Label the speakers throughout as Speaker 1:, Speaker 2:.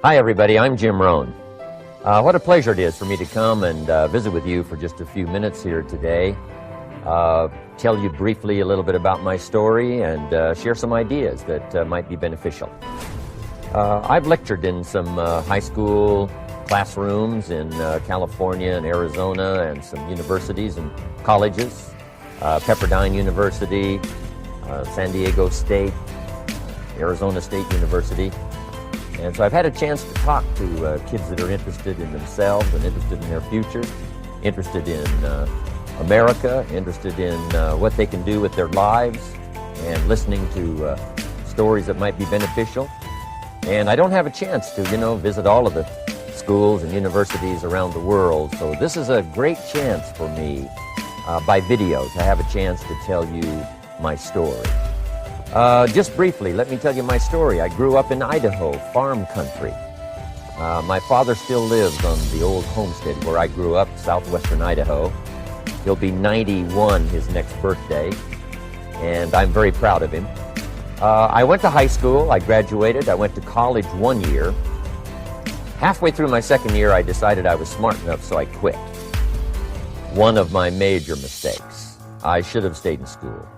Speaker 1: Hi everybody, I'm Jim Rohn. What a pleasure it is for me to come and visit with you for just a few minutes here today. Tell you briefly a little bit about my story and share some ideas that might be beneficial. I've lectured in some high school classrooms in California and Arizona and some universities and colleges, Pepperdine University, San Diego State, Arizona State University. And so I've had a chance to talk to kids that are interested in themselves and interested in their future, interested in America, interested in what they can do with their lives, and listening to stories that might be beneficial. And I don't have a chance to, visit all of the schools and universities around the world. So this is a great chance for me, by videos, I have a chance to tell you my story. Just briefly, let me tell you my story. I grew up in Idaho, farm country. My father still lives on the old homestead where I grew up, southwestern Idaho. He'll be 91 his next birthday, and I'm very proud of him. I went to high school, I graduated, I went to college 1 year. Halfway through my second year, I decided I was smart enough, so I quit. One of my major mistakes. I should have stayed in school.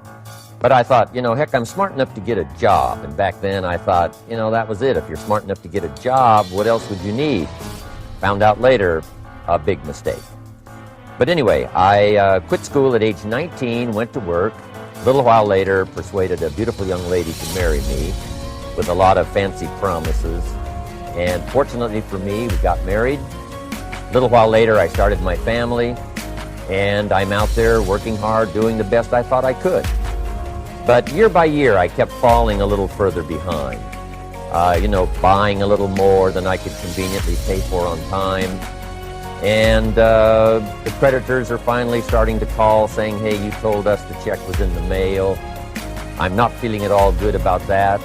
Speaker 1: But I thought, heck, I'm smart enough to get a job. And back then I thought, that was it. If you're smart enough to get a job, what else would you need? Found out later, a big mistake. But anyway, I quit school at age 19, went to work. A little while later, persuaded a beautiful young lady to marry me with a lot of fancy promises. And fortunately for me, we got married. A little while later, I started my family. And I'm out there working hard, doing the best I thought I could. But year by year, I kept falling a little further behind. Buying a little more than I could conveniently pay for on time. And the creditors are finally starting to call saying, hey, you told us the check was in the mail. I'm not feeling at all good about that.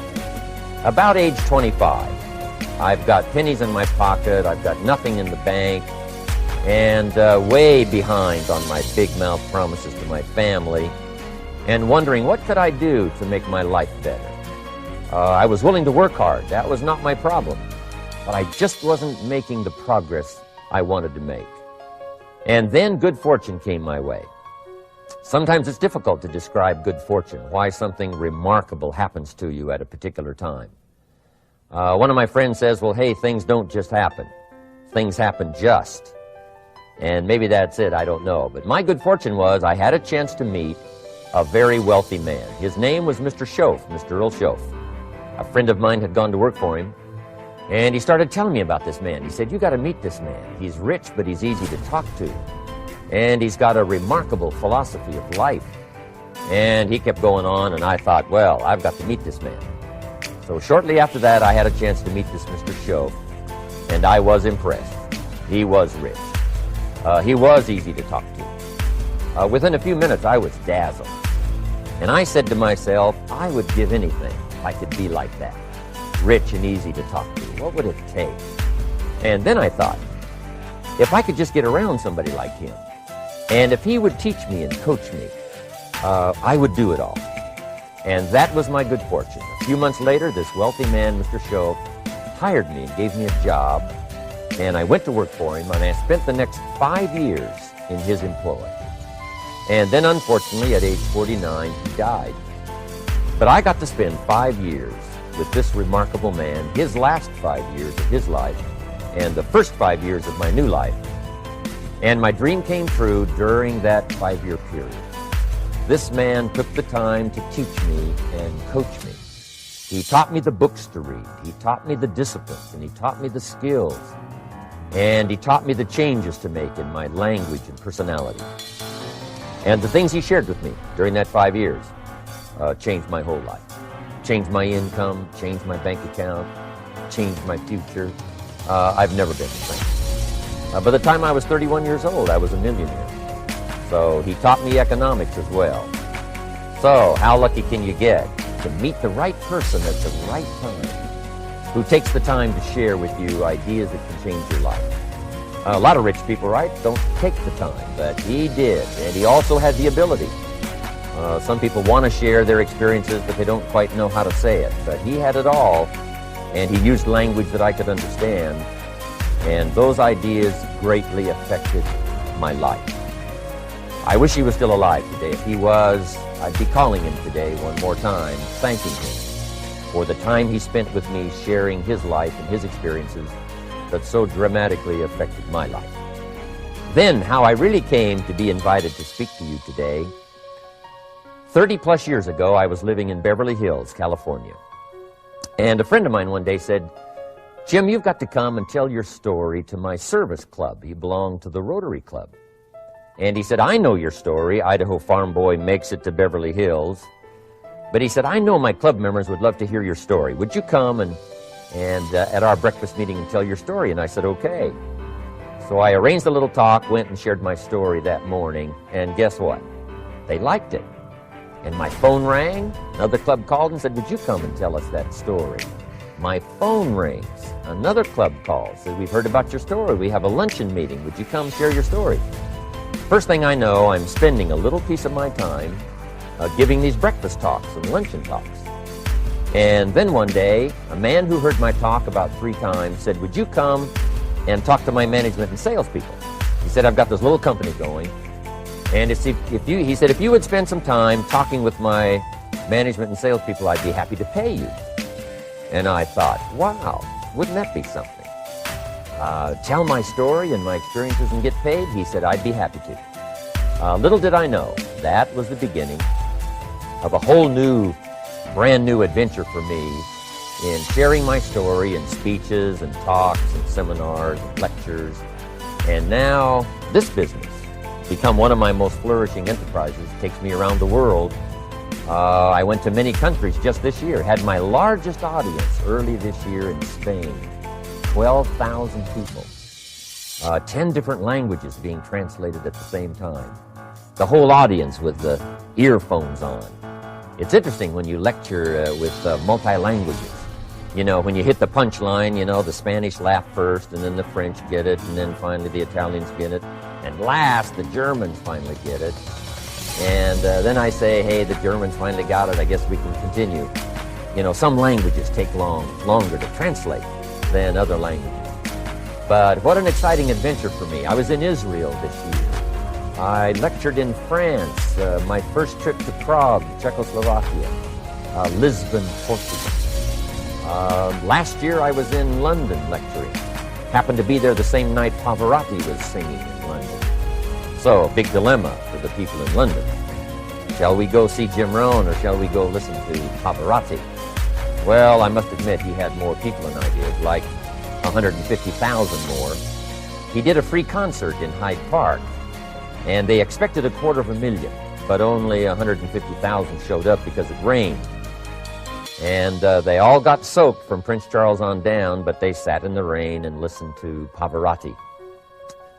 Speaker 1: About age 25, I've got pennies in my pocket, I've got nothing in the bank, and way behind on my big mouth promises to my family, and wondering what could I do to make my life better. I was willing to work hard. That was not my problem. But I just wasn't making the progress I wanted to make. And then good fortune came my way. Sometimes it's difficult to describe good fortune, why something remarkable happens to you at a particular time. One of my friends says, well, hey, things don't just happen. Things happen just. And maybe that's it, I don't know. But my good fortune was I had a chance to meet a very wealthy man. His name was Mr. Schoaf, Mr. Earl Schoaf. A friend of mine had gone to work for him, and he started telling me about this man. He said, you got to meet this man. He's rich, but he's easy to talk to. And he's got a remarkable philosophy of life. And he kept going on, and I thought, well, I've got to meet this man. So shortly after that, I had a chance to meet this Mr. Schoaf, and I was impressed. He was rich. He was easy to talk to. Within a few minutes, I was dazzled. And I said to myself, I would give anything if I could be like that, rich and easy to talk to. What would it take? And then I thought, if I could just get around somebody like him, and if he would teach me and coach me, I would do it all. And that was my good fortune. A few months later, this wealthy man, Mr. Show, hired me and gave me a job. And I went to work for him, and I spent the next 5 years in his employ. And then, unfortunately, at age 49, he died. But I got to spend 5 years with this remarkable man, his last 5 years of his life, and the first 5 years of my new life. And my dream came true during that 5-year period. This man took the time to teach me and coach me. He taught me the books to read. He taught me the disciplines, and he taught me the skills. And he taught me the changes to make in my language and personality. And the things he shared with me during that 5 years changed my whole life. Changed my income, changed my bank account, changed my future. I've never been the same. By the time I was 31 years old, I was a millionaire. So he taught me economics as well. So how lucky can you get to meet the right person at the right time, who takes the time to share with you ideas that can change your life? A lot of rich people, right, don't take the time, but he did, and he also had the ability. Some people want to share their experiences, but they don't quite know how to say it. But he had it all, and he used language that I could understand, and those ideas greatly affected my life. I wish he was still alive today. If he was, I'd be calling him today one more time, thanking him for the time he spent with me sharing his life and his experiences that so dramatically affected my life. Then, how I really came to be invited to speak to you today. 30-plus years ago, I was living in Beverly Hills, California. And a friend of mine one day said, "Jim, you've got to come and tell your story to my service club." He belonged to the Rotary Club. And he said, "I know your story. Idaho farm boy makes it to Beverly Hills." But he said, "I know my club members would love to hear your story. Would you come and at our breakfast meeting and tell your story?" And I said, "Okay." So I arranged a little talk, went and shared my story that morning, and guess what? They liked it. And my phone rang. Another club called and said, "Would you come and tell us that story?" My phone rings. Another club calls, said, "We've heard about your story. We have a luncheon meeting. Would you come share your story?" First thing I know, I'm spending a little piece of my time giving these breakfast talks and luncheon talks. And then one day, a man who heard my talk about 3 times said, "Would you come and talk to my management and salespeople?" He said, "I've got this little company going, and he said, if you would spend some time talking with my management and salespeople, I'd be happy to pay you." And I thought, wow, wouldn't that be something? Tell my story and my experiences and get paid? He said, "I'd be happy to." Little did I know, that was the beginning of a whole new, brand new adventure for me in sharing my story in speeches and talks and seminars and lectures. And now this business become one of my most flourishing enterprises. It takes me around the world. I went to many countries just this year, had my largest audience early this year in Spain, 12,000 people, 10 different languages being translated at the same time, the whole audience with the earphones on. It's interesting when you lecture with multi-languages. You know, when you hit the punchline, you know, the Spanish laugh first, and then the French get it, and then finally the Italians get it, and last, the Germans finally get it. And then I say, hey, the Germans finally got it, I guess we can continue. You know, some languages take longer to translate than other languages. But what an exciting adventure for me. I was in Israel this year. I lectured in France, my first trip to Prague, Czechoslovakia, Lisbon, Portugal. Last year I was in London lecturing. Happened to be there the same night Pavarotti was singing in London. So, a big dilemma for the people in London. Shall we go see Jim Rohn, or shall we go listen to Pavarotti? Well, I must admit he had more people than I did, like 150,000 more. He did a free concert in Hyde Park, and they expected 250,000, but only 150,000 showed up because it rained. And they all got soaked from Prince Charles on down, but they sat in the rain and listened to Pavarotti.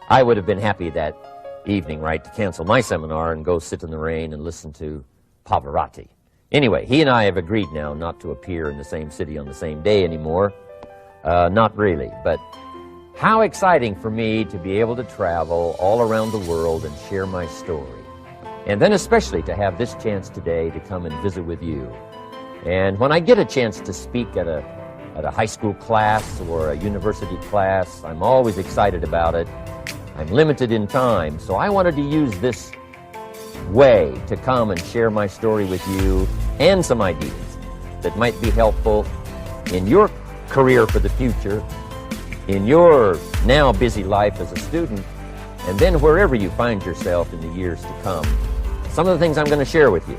Speaker 1: I would have been happy that evening, right, to cancel my seminar and go sit in the rain and listen to Pavarotti. Anyway, he and I have agreed now not to appear in the same city on the same day anymore. Not really, but how exciting for me to be able to travel all around the world and share my story. and then especially to have this chance today to come and visit with you. And when I get a chance to speak at a high school class or a university class, I'm always excited about it. I'm limited in time, so I wanted to use this way to come and share my story with you and some ideas that might be helpful in your career for the future, in your now busy life as a student, and then wherever you find yourself in the years to come. Some of the things I'm going to share with you,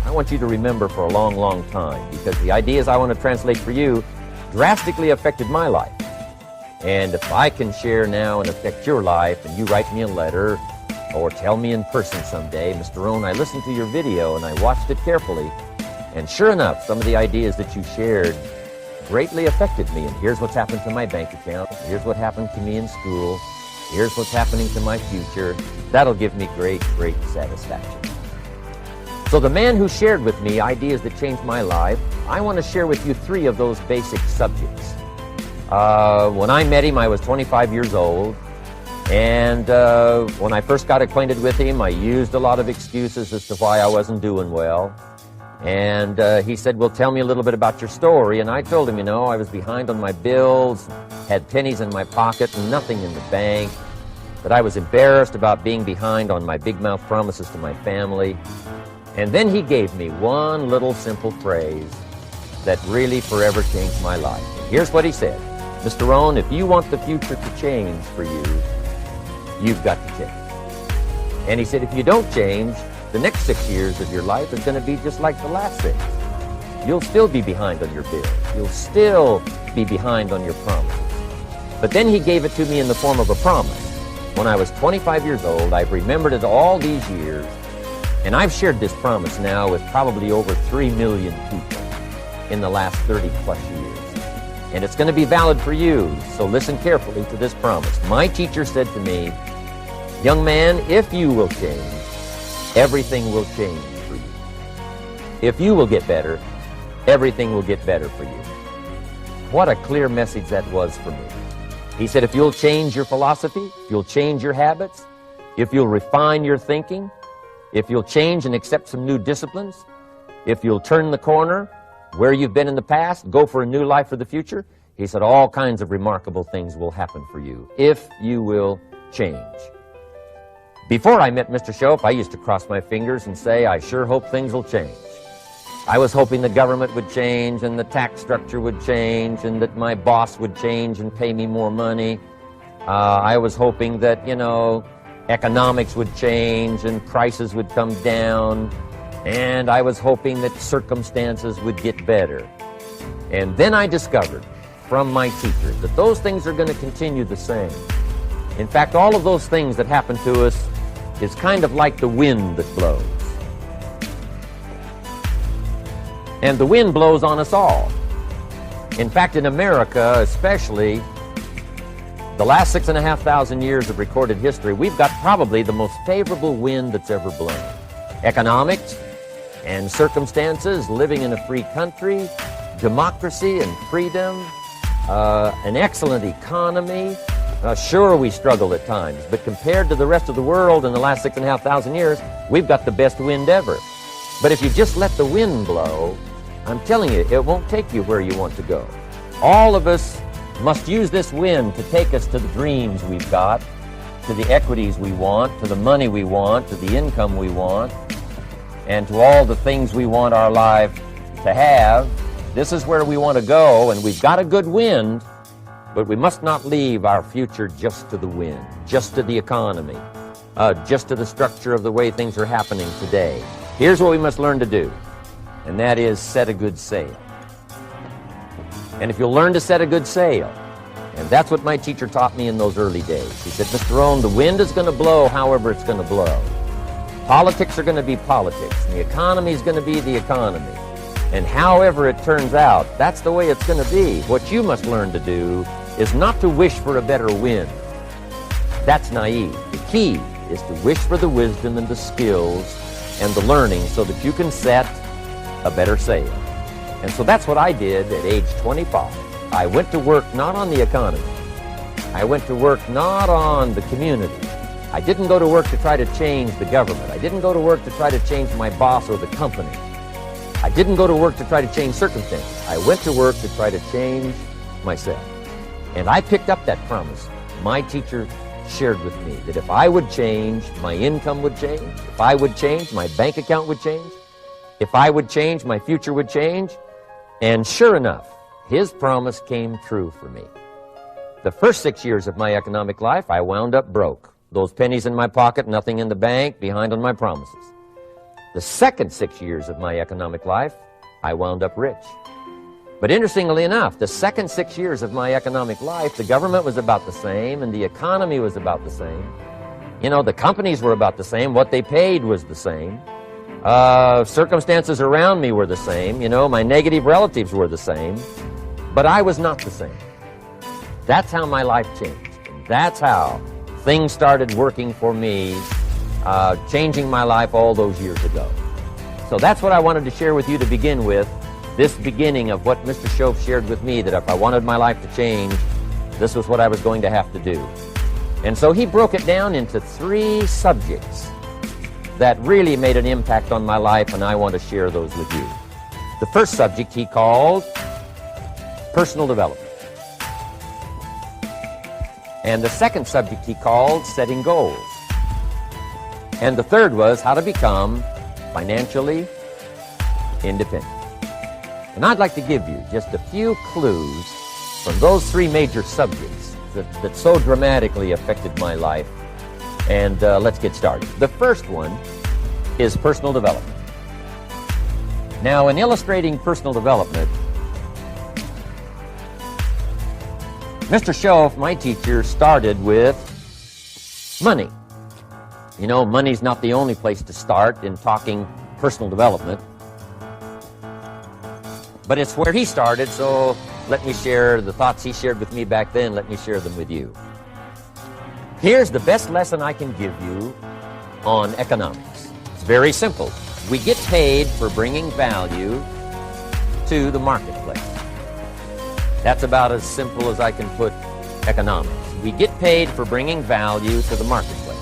Speaker 1: I want you to remember for a long, long time, because the ideas I want to translate for you drastically affected my life. And if I can share now and affect your life, and you write me a letter or tell me in person someday, Mr. Rohn, I listened to your video and I watched it carefully, and sure enough, some of the ideas that you shared greatly affected me, and here's what's happened to my bank account, here's what happened to me in school, here's what's happening to my future. That'll give me great, great satisfaction. So the man who shared with me ideas that changed my life, I want to share with you 3 of those basic subjects. When I met him, I was 25 years old, and when I first got acquainted with him, I used a lot of excuses as to why I wasn't doing well. And he said, well, tell me a little bit about your story. And I told him, I was behind on my bills, had pennies in my pocket and nothing in the bank, that I was embarrassed about being behind on my big mouth promises to my family. And then he gave me one little simple phrase that really forever changed my life. And here's what he said: Mr. Rohn, if you want the future to change for you, you've got to change. And he said, if you don't change, the next 6 years of your life is going to be just like the last 6. You'll still be behind on your bills. You'll still be behind on your promises. But then he gave it to me in the form of a promise. When I was 25 years old, I've remembered it all these years, and I've shared this promise now with probably over 3 million people in the last 30 plus years. And it's going to be valid for you, so listen carefully to this promise. My teacher said to me, young man, if you will change, everything will change for you. If you will get better, everything will get better for you. What a clear message that was for me. He said, if you'll change your philosophy, if you'll change your habits, if you'll refine your thinking, if you'll change and accept some new disciplines, if you'll turn the corner where you've been in the past, go for a new life for the future, he said all kinds of remarkable things will happen for you if you will change. Before I met Mr. Shope, I used to cross my fingers and say, I sure hope things will change. I was hoping the government would change and the tax structure would change and that my boss would change and pay me more money. I was hoping that, economics would change and prices would come down. And I was hoping that circumstances would get better. And then I discovered from my teachers that those things are going to continue the same. In fact, all of those things that happen to us is kind of like the wind that blows. And the wind blows on us all. In fact, in America especially, the last 6,500 years of recorded history, we've got probably the most favorable wind that's ever blown. Economics and circumstances, living in a free country, democracy and freedom, an excellent economy. Sure, we struggle at times, but compared to the rest of the world in the last 6,500 years, we've got the best wind ever. But if you just let the wind blow, I'm telling you, it won't take you where you want to go. All of us must use this wind to take us to the dreams we've got, to the equities we want, to the money we want, to the income we want, and to all the things we want our life to have. This is where we want to go, and we've got a good wind, but we must not leave our future just to the wind, just to the economy, just to the structure of the way things are happening today. Here's what we must learn to do, and that is set a good sail. And if you'll learn to set a good sail, and that's what my teacher taught me in those early days. He said, Mr. Rohn, the wind is going to blow however it's going to blow. Politics are going to be politics, and the economy is going to be the economy. And however it turns out, that's the way it's going to be. What you must learn to do is not to wish for a better wind. That's naive. The key is to wish for the wisdom and the skills and the learning so that you can set a better sail. And so that's what I did at age 25. I went to work not on the economy. I went to work not on the community. I didn't go to work to try to change the government. I didn't go to work to try to change my boss or the company. I didn't go to work to try to change circumstances. I went to work to try to change myself. And I picked up that promise. My teacher shared with me that if I would change, my income would change. If I would change, my bank account would change. If I would change, my future would change. And sure enough, his promise came true for me. The first 6 years of my economic life, I wound up broke. Those pennies in my pocket, nothing in the bank, behind on my promises. The second 6 years of my economic life, I wound up rich. But interestingly enough, the second 6 years of my economic life, the government was about the same and the economy was about the same. You know, the companies were about the same. What they paid was the same. Circumstances around me were the same. You know, my negative relatives were the same. But I was not the same. That's how my life changed. And that's how things started working for me, changing my life all those years ago. So that's what I wanted to share with you to begin with. This beginning of what Mr. Shoaff shared with me, that if I wanted my life to change, this was what I was going to have to do. And so he broke it down into 3 subjects that really made an impact on my life, and I want to share those with you. The first subject he called personal development. And the second subject he called setting goals. And the third was how to become financially independent. And I'd like to give you just a few clues from those 3 major subjects that so dramatically affected my life. And let's get started. The first one is personal development. Now, in illustrating personal development, Mr. Shoaff, my teacher, started with money. You know, money's not the only place to start in talking personal development. But it's where he started, so let me share the thoughts he shared with me back then. Let me share them with you. Here's the best lesson I can give you on economics. It's very simple. We get paid for bringing value to the marketplace. That's about as simple as I can put economics. We get paid for bringing value to the marketplace.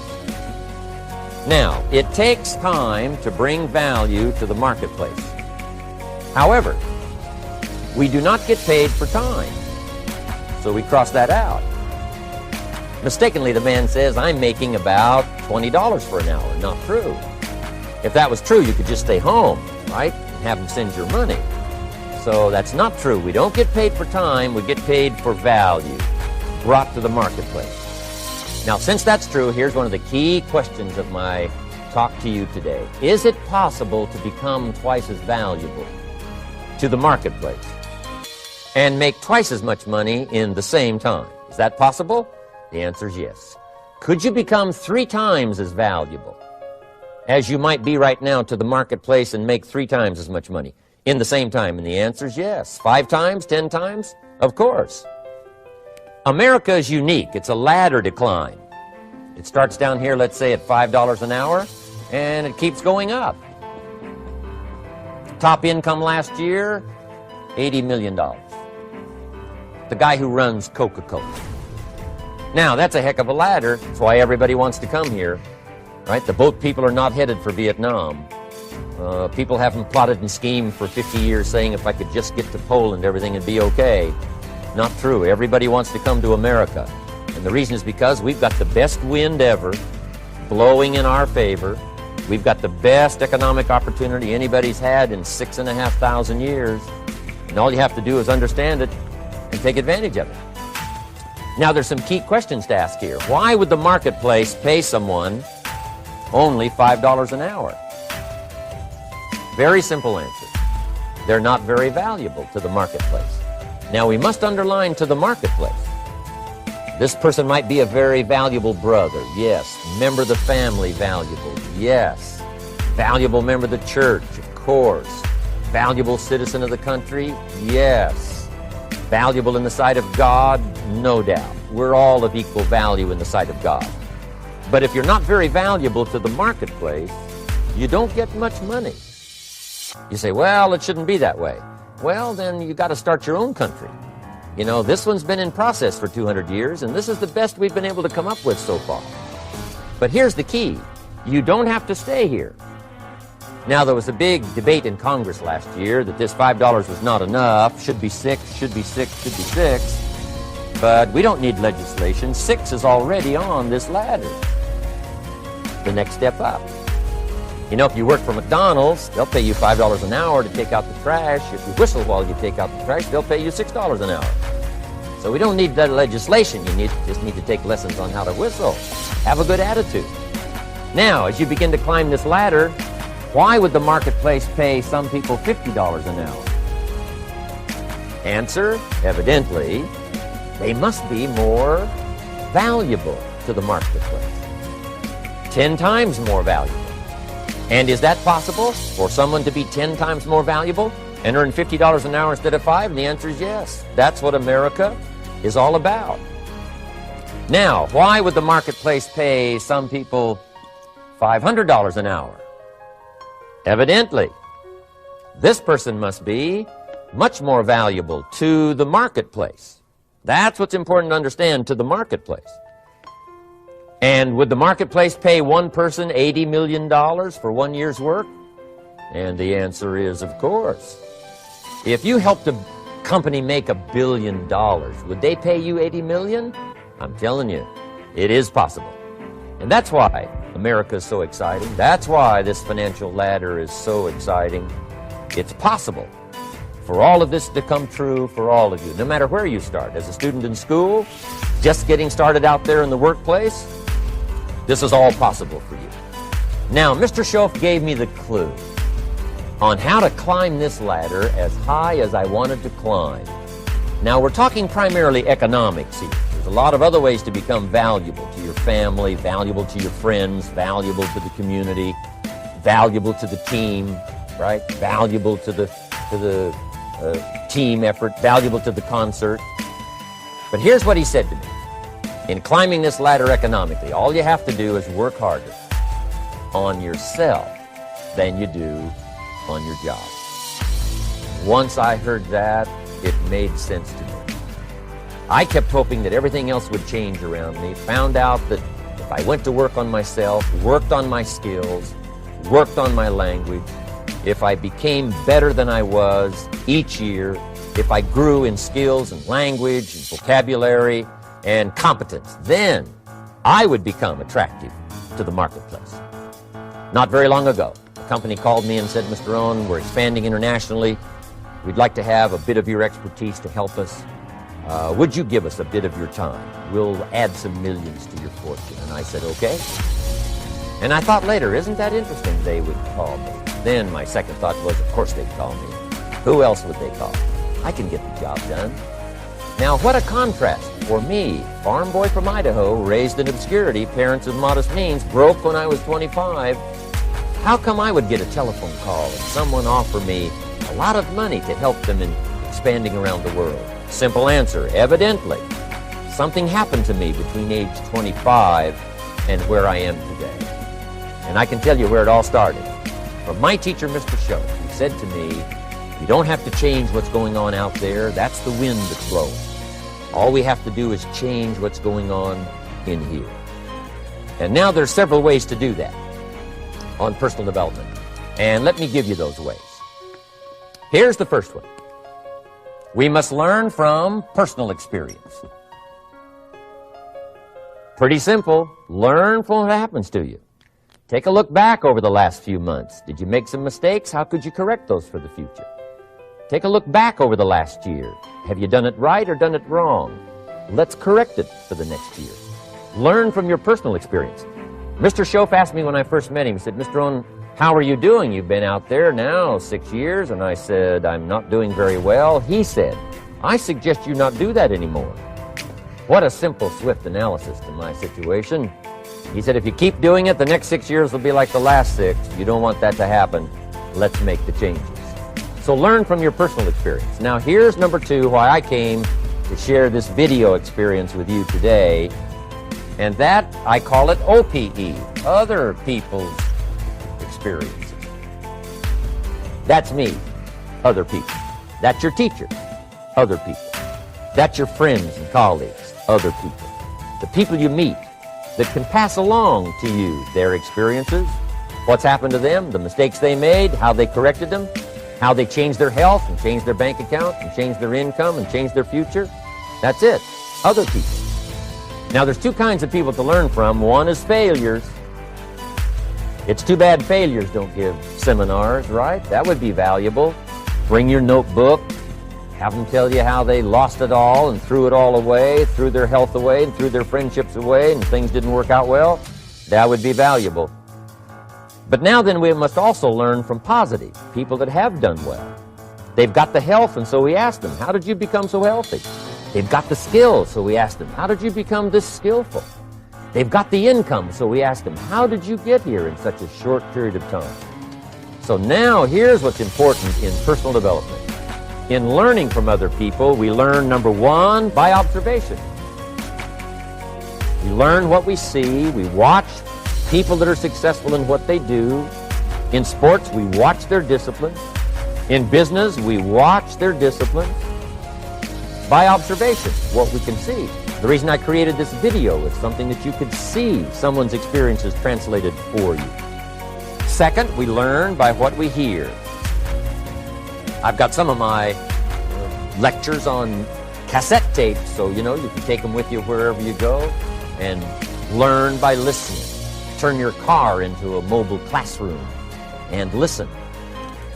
Speaker 1: Now, it takes time to bring value to the marketplace. However, we do not get paid for time. So we cross that out. Mistakenly, the man says, I'm making about $20 for an hour. Not true. If that was true, you could just stay home, right? And have him send your money. So that's not true. We don't get paid for time. We get paid for value brought to the marketplace. Now, since that's true, here's one of the key questions of my talk to you today. Is it possible to become twice as valuable to the marketplace and make twice as much money in the same time? Is that possible? The answer is yes. Could you become 3 times as valuable as you might be right now to the marketplace and make 3 times as much money in the same time? And the answer is yes. 5 times, 10 times? Of course. America is unique. It's a ladder to climb. It starts down here, let's say, at $5 an hour, and it keeps going up. Top income last year, $80 million. The guy who runs Coca-Cola. Now, that's a heck of a ladder. That's why everybody wants to come here, right? The boat people are not headed for Vietnam. People haven't plotted and schemed for 50 years saying if I could just get to Poland, everything would be okay. Not true. Everybody wants to come to America. And the reason is because we've got the best wind ever blowing in our favor. We've got the best economic opportunity anybody's had in 6,500 years. And all you have to do is understand it and take advantage of it. Now, there's some key questions to ask here. Why would the marketplace pay someone only $5 an hour? Very simple answer. They're not very valuable to the marketplace. Now, we must underline to the marketplace. This person might be a very valuable brother. Yes. Member of the family, valuable. Yes. Valuable member of the church, of course. Valuable citizen of the country. Yes. Valuable in the sight of God, no doubt. We're all of equal value in the sight of God. But if you're not very valuable to the marketplace, you don't get much money. You say, well, it shouldn't be that way. Well, then you got to start your own country. You know, this one's been in process for 200 years, and this is the best we've been able to come up with so far. But here's the key. You don't have to stay here. Now, there was a big debate in Congress last year that this $5 was not enough. Should be 6, should be 6, should be 6. But we don't need legislation. 6 is already on this ladder. The next step up. You know, if you work for McDonald's, they'll pay you $5 an hour to take out the trash. If you whistle while you take out the trash, they'll pay you $6 an hour. So we don't need that legislation. You just need to take lessons on how to whistle. Have a good attitude. Now, as you begin to climb this ladder, why would the marketplace pay some people $50 an hour? Answer, evidently, they must be more valuable to the marketplace. 10 times more valuable. And is that possible for someone to be 10 times more valuable and earn $50 an hour instead of 5? And the answer is yes. That's what America is all about. Now, why would the marketplace pay some people $500 an hour? Evidently, this person must be much more valuable to the marketplace. That's what's important to understand, to the marketplace. And would the marketplace pay one person $80 million for 1 year's work? And the answer is, of course. If you helped a company make $1 billion, would they pay you $80 million? I'm telling you, it is possible. And that's why America is so exciting. That's why this financial ladder is so exciting. It's possible for all of this to come true for all of you, no matter where you start. As a student in school, just getting started out there in the workplace, this is all possible for you. Now, Mr. Schoaf gave me the clue on how to climb this ladder as high as I wanted to climb. Now, we're talking primarily economics here. There's a lot of other ways to become valuable to your family, valuable to your friends, valuable to the community, valuable to the team, right? Valuable to the team effort, valuable to the concert. But here's what he said to me. In climbing this ladder economically, all you have to do is work harder on yourself than you do on your job. Once I heard that, it made sense to me. I kept hoping that everything else would change around me, found out that if I went to work on myself, worked on my skills, worked on my language, if I became better than I was each year, if I grew in skills and language and vocabulary and competence, then I would become attractive to the marketplace. Not very long ago, a company called me and said, Mr. Rohn, we're expanding internationally. We'd like to have a bit of your expertise to help us. Would you give us a bit of your time? We'll add some millions to your fortune. And I said, okay. And I thought later, isn't that interesting? They would call me. Then my second thought was, of course they'd call me. Who else would they call? I can get the job done. Now, what a contrast for me, farm boy from Idaho, raised in obscurity, parents of modest means, broke when I was 25. How come I would get a telephone call and someone offer me a lot of money to help them in expanding around the world? Simple answer, evidently. Something happened to me between age 25 and where I am today. And I can tell you where it all started. From my teacher, Mr. Schoaf, who said to me, you don't have to change what's going on out there. That's the wind that's blowing. All we have to do is change what's going on in here. And now there's several ways to do that on personal development. And let me give you those ways. Here's the first one. We must learn from personal experience. Pretty simple. Learn from what happens to you. Take a look back over the last few months. Did you make some mistakes? How could you correct those for the future? Take a look back over the last year. Have you done it right or done it wrong? Let's correct it for the next year. Learn from your personal experience. Mr. Schoaf asked me when I first met him, he said, Mr. Rohn, how are you doing? You've been out there now 6 years. And I said, I'm not doing very well. He said, I suggest you not do that anymore. What a simple, swift analysis to my situation. He said, if you keep doing it, the next 6 years will be like the last 6. You don't want that to happen. Let's make the changes. So learn from your personal experience. Now here's number 2, why I came to share this video experience with you today. And that, I call it OPE, other people's experiences. That's me, other people. That's your teacher, other people. That's your friends and colleagues, other people. The people you meet, that can pass along to you their experiences, what's happened to them, the mistakes they made, how they corrected them, how they changed their health and changed their bank account and changed their income and changed their future. That's it. Other people. Now, there's two kinds of people to learn from. One is failures. It's too bad failures don't give seminars, right? That would be valuable. Bring your notebook. Have them tell you how they lost it all and threw it all away, threw their health away and threw their friendships away and things didn't work out well. That would be valuable. But now then we must also learn from positive, people that have done well. They've got the health, and so we ask them, how did you become so healthy? They've got the skills, so we ask them, how did you become this skillful? They've got the income, so we ask them, how did you get here in such a short period of time? So now here's what's important in personal development. In learning from other people, we learn, number one, by observation. We learn what we see. We watch people that are successful in what they do. In sports, we watch their discipline. In business, we watch their discipline. By observation, what we can see. The reason I created this video is something that you could see someone's experiences translated for you. Second, we learn by what we hear. I've got some of my lectures on cassette tapes, so you can take them with you wherever you go and learn by listening. Turn your car into a mobile classroom and listen.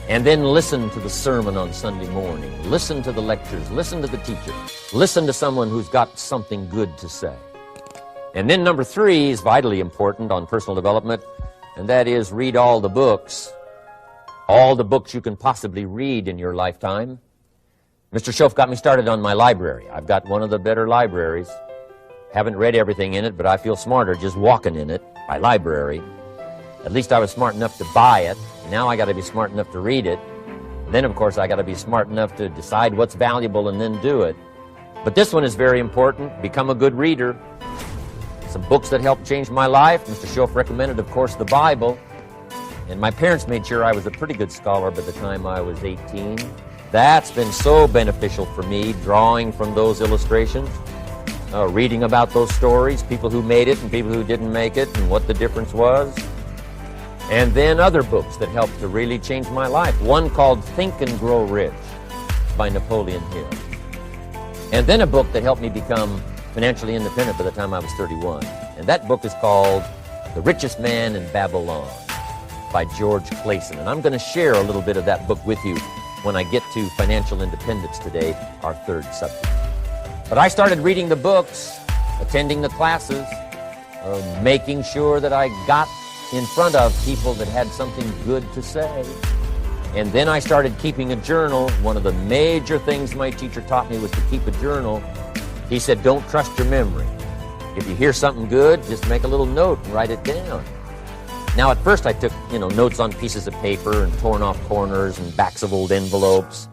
Speaker 1: And then listen to the sermon on Sunday morning. Listen to the lectures. Listen to the teacher. Listen to someone who's got something good to say. And then number three is vitally important on personal development, and that is read all the books. All the books you can possibly read in your lifetime. Mr. Schoaf got me started on my library. I've got one of the better libraries. Haven't read everything in it, but I feel smarter just walking in it. My library. At least I was smart enough to buy it. Now I got to be smart enough to read it. Then, of course, I got to be smart enough to decide what's valuable and then do it. But this one is very important. Become a good reader. Some books that helped change my life. Mr. Schoaf recommended, of course, the Bible. And my parents made sure I was a pretty good scholar by the time I was 18. That's been so beneficial for me, drawing from those illustrations, reading about those stories, people who made it and people who didn't make it, and what the difference was. And then other books that helped to really change my life. One called Think and Grow Rich by Napoleon Hill. And then a book that helped me become financially independent by the time I was 31. And that book is called The Richest Man in Babylon by George Clayson. And I'm going to share a little bit of that book with you when I get to financial independence today, our third subject. But I started reading the books, attending the classes, making sure that I got in front of people that had something good to say. And then I started keeping a journal. One of the major things my teacher taught me was to keep a journal. He said, don't trust your memory. If you hear something good, just make a little note and write it down. Now, at first I took, notes on pieces of paper and torn off corners and backs of old envelopes.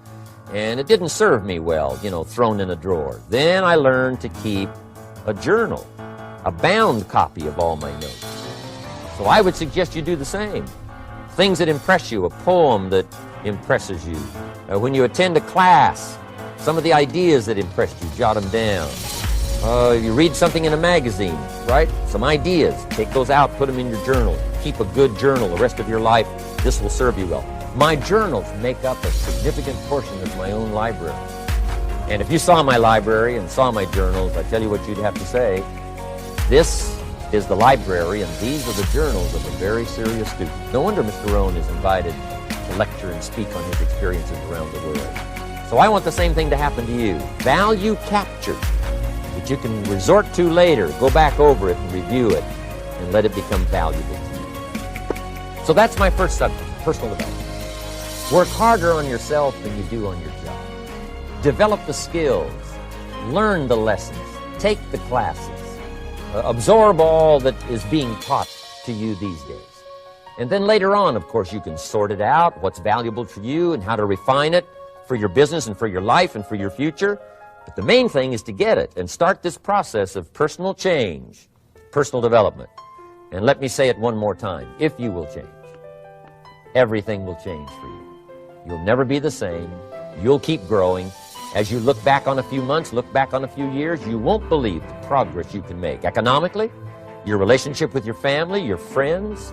Speaker 1: And it didn't serve me well, thrown in a drawer. Then I learned to keep a journal, a bound copy of all my notes. So I would suggest you do the same. Things that impress you, a poem that impresses you. When you attend a class, some of the ideas that impressed you, jot them down. You read something in a magazine, right? Some ideas. Take those out, put them in your journal. Keep a good journal the rest of your life. This will serve you well. My journals make up a significant portion of my own library. And if you saw my library and saw my journals, I tell you what you'd have to say. This is the library, and these are the journals of a very serious student. No wonder Mr. Rohn is invited to lecture and speak on his experiences around the world. So I want the same thing to happen to you. Value captured that you can resort to later. Go back over it and review it and let it become valuable to you. So that's my first subject, personal development. Work harder on yourself than you do on your job. Develop the skills. Learn the lessons. Take the classes. Absorb all that is being taught to you these days. And then later on, of course, you can sort it out, what's valuable for you and how to refine it for your business and for your life and for your future. But the main thing is to get it and start this process of personal change, personal development. And let me say it one more time. If you will change, everything will change for you. You'll never be the same. You'll keep growing. As you look back on a few months, look back on a few years, you won't believe the progress you can make economically, your relationship with your family, your friends,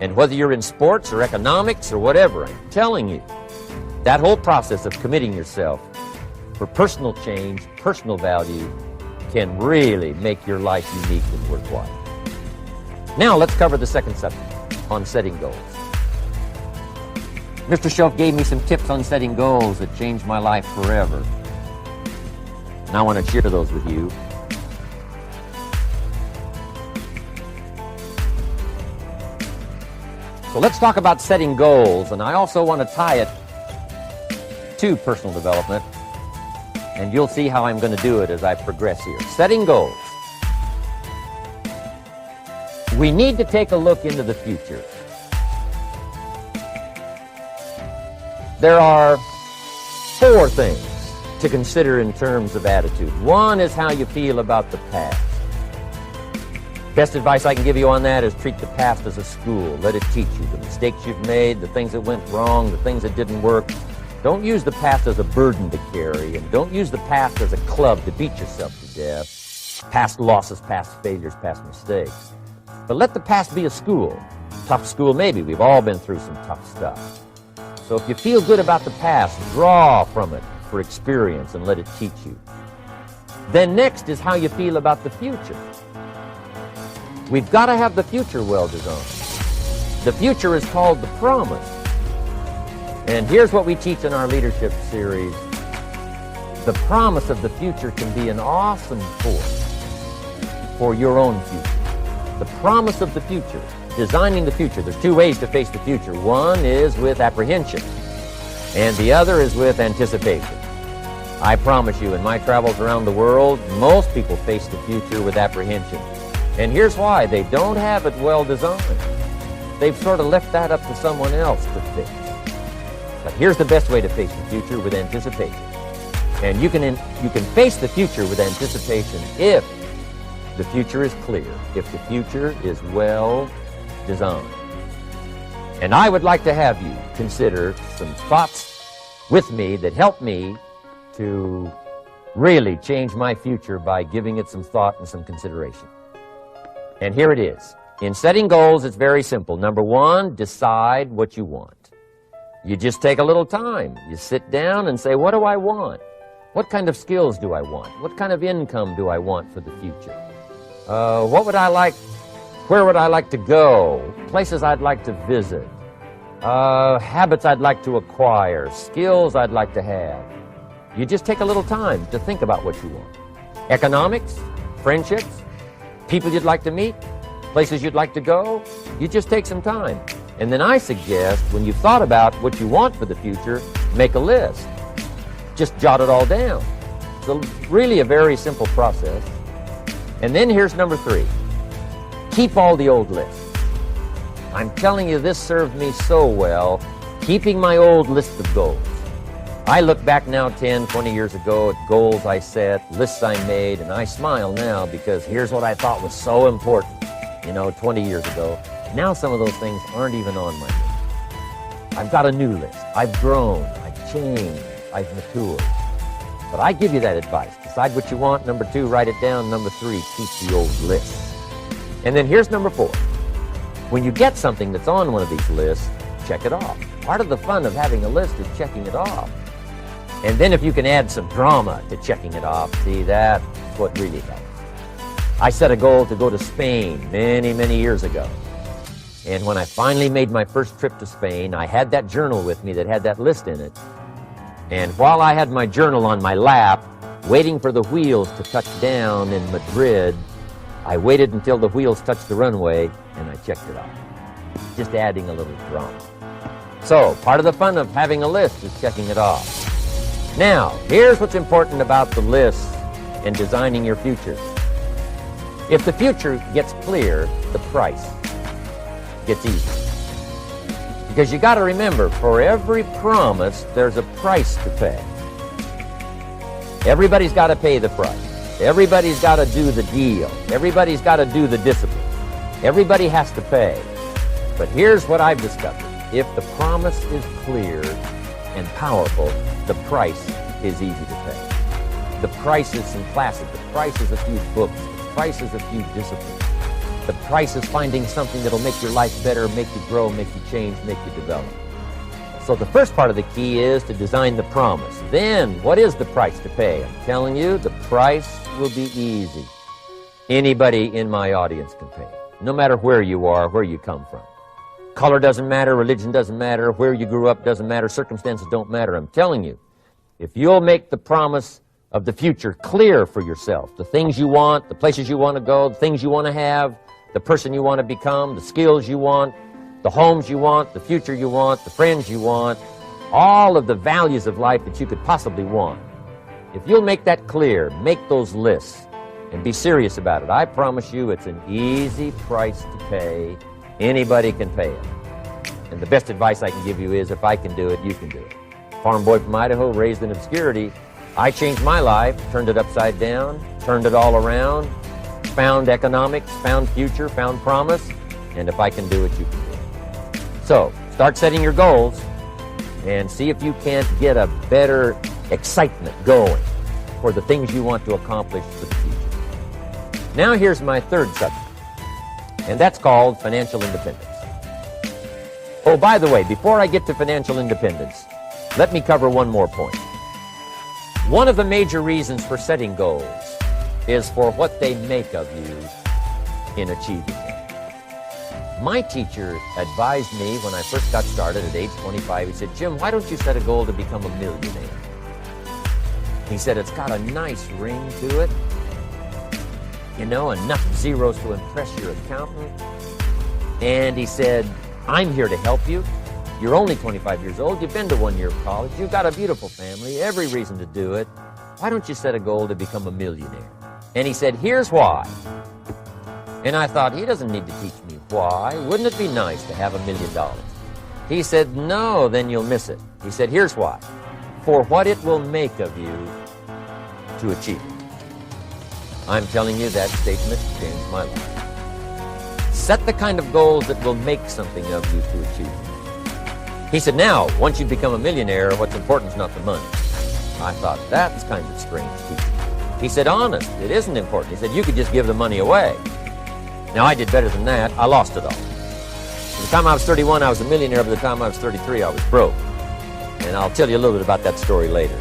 Speaker 1: and whether you're in sports or economics or whatever, I'm telling you, that whole process of committing yourself for personal change, personal value, can really make your life unique and worthwhile. Now let's cover the second subject, on setting goals. Mr. Shelf gave me some tips on setting goals that changed my life forever. And I want to share those with you. So let's talk about setting goals, and I also want to tie it to personal development, and you'll see how I'm going to do it as I progress here. Setting goals. We need to take a look into the future. There are 4 things to consider in terms of attitude. One is how you feel about the past. Best advice I can give you on that is treat the past as a school. Let it teach you the mistakes you've made, the things that went wrong, the things that didn't work. Don't use the past as a burden to carry, and don't use the past as a club to beat yourself to death. Past losses, past failures, past mistakes. But let the past be a school. Tough school maybe. We've all been through some tough stuff. So if you feel good about the past, draw from it for experience and let it teach you. Then next is how you feel about the future. We've got to have the future well designed. The future is called the promise. And here's what we teach in our leadership series. The promise of the future can be an awesome force for your own future. The promise of the future, designing the future. There's 2 ways to face the future. One is with apprehension, and the other is with anticipation. I promise you, in my travels around the world, most people face the future with apprehension. And here's why. They don't have it well designed. They've sort of left that up to someone else to fix. But here's the best way to face the future, with anticipation. And you can face the future with anticipation if the future is clear, if the future is well designed. And I would like to have you consider some thoughts with me that help me to really change my future by giving it some thought and some consideration. And here it is. In setting goals, it's very simple. Number 1, decide what you want. You just take a little time. You sit down and say, what do I want? What kind of skills do I want? What kind of income do I want for the future? What would I like? Where would I like to go? Places I'd like to visit. Habits I'd like to acquire. Skills I'd like to have. You just take a little time to think about what you want. Economics, friendships, people you'd like to meet, places you'd like to go. You just take some time. And then I suggest, when you've thought about what you want for the future, make a list. Just jot it all down. It's really a very simple process. And then here's number 3. Keep all the old lists. I'm telling you, this served me so well, keeping my old list of goals. I look back now 10, 20 years ago at goals I set, lists I made, and I smile now because here's what I thought was so important, 20 years ago. Now some of those things aren't even on my list. I've got a new list. I've grown, I've changed, I've matured. But I give you that advice. Decide what you want. Number 2, write it down. Number 3, keep the old lists. And then here's number 4. When you get something that's on one of these lists, check it off. Part of the fun of having a list is checking it off. And then if you can add some drama to checking it off, see, that's what really helps. I set a goal to go to Spain many, many years ago. And when I finally made my first trip to Spain, I had that journal with me that had that list in it. And while I had my journal on my lap, waiting for the wheels to touch down in Madrid, I waited until the wheels touched the runway, and I checked it off. Just adding a little drama. So, part of the fun of having a list is checking it off. Now, here's what's important about the list and designing your future. If the future gets clear, the price gets easy. Because you got to remember, for every promise, there's a price to pay. Everybody's got to pay the price. Everybody's got to do the deal. Everybody's got to do the discipline. Everybody has to pay. But here's what I've discovered. If the promise is clear and powerful, the price is easy to pay. The price is some classes. The price is a few books. The price is a few disciplines. The price is finding something that'll make your life better, make you grow, make you change, make you develop. So the first part of the key is to design the promise. Then, what is the price to pay? I'm telling you, the price will be easy. Anybody in my audience can pay, no matter where you are, where you come from. Color doesn't matter, religion doesn't matter, where you grew up doesn't matter, circumstances don't matter. I'm telling you, if you'll make the promise of the future clear for yourself, the things you want, the places you want to go, the things you want to have, the person you want to become, the skills you want, the homes you want, the future you want, the friends you want, all of the values of life that you could possibly want. If you'll make that clear, make those lists, and be serious about it, I promise you it's an easy price to pay. Anybody can pay it. And the best advice I can give you is, if I can do it, you can do it. Farm boy from Idaho, raised in obscurity, I changed my life, turned it upside down, turned it all around, found economics, found future, found promise, and if I can do it, you can do it. So, start setting your goals and see if you can't get a better excitement going for the things you want to accomplish for the future. Now here's my third subject, and that's called financial independence. Oh, by the way, before I get to financial independence, let me cover one more point. One of the major reasons for setting goals is for what they make of you in achieving them. My teacher advised me when I first got started at age 25, he said, Jim, why don't you set a goal to become a millionaire? He said, it's got a nice ring to it, you know, enough zeros to impress your accountant. And he said, I'm here to help you. You're only 25 years old. You've been to 1 year of college. You've got a beautiful family, every reason to do it. Why don't you set a goal to become a millionaire? And he said, here's why. And I thought, he doesn't need to teach me why. Wouldn't it be nice to have $1 million? He said, no, then you'll miss it. He said, here's why. For what it will make of you to achieve it. I'm telling you, that statement changed my life. Set the kind of goals that will make something of you to achieve it. He said, now, once you become a millionaire, what's important is not the money. I thought, that's kind of strange teaching. He said, honest, it isn't important. He said, you could just give the money away. Now, I did better than that. I lost it all. By the time I was 31, I was a millionaire. By the time I was 33, I was broke. And I'll tell you a little bit about that story later.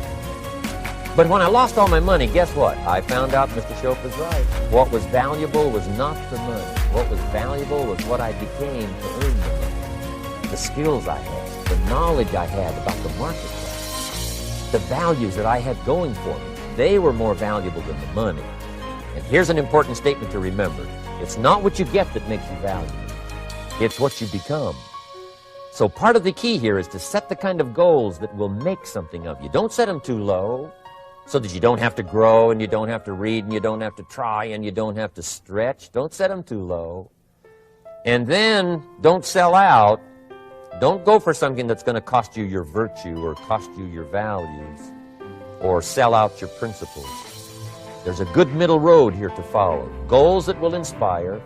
Speaker 1: But when I lost all my money, guess what? I found out Mr. Shope was right. What was valuable was not the money. What was valuable was what I became to earn the money. The skills I had, the knowledge I had about the marketplace, the values that I had going for me. They were more valuable than the money. And here's an important statement to remember. It's not what you get that makes you valuable. It's what you become. So part of the key here is to set the kind of goals that will make something of you. Don't set them too low so that you don't have to grow and you don't have to read and you don't have to try and you don't have to stretch. Don't set them too low. And then don't sell out. Don't go for something that's going to cost you your virtue or cost you your values or sell out your principles. There's a good middle road here to follow. Goals that will inspire,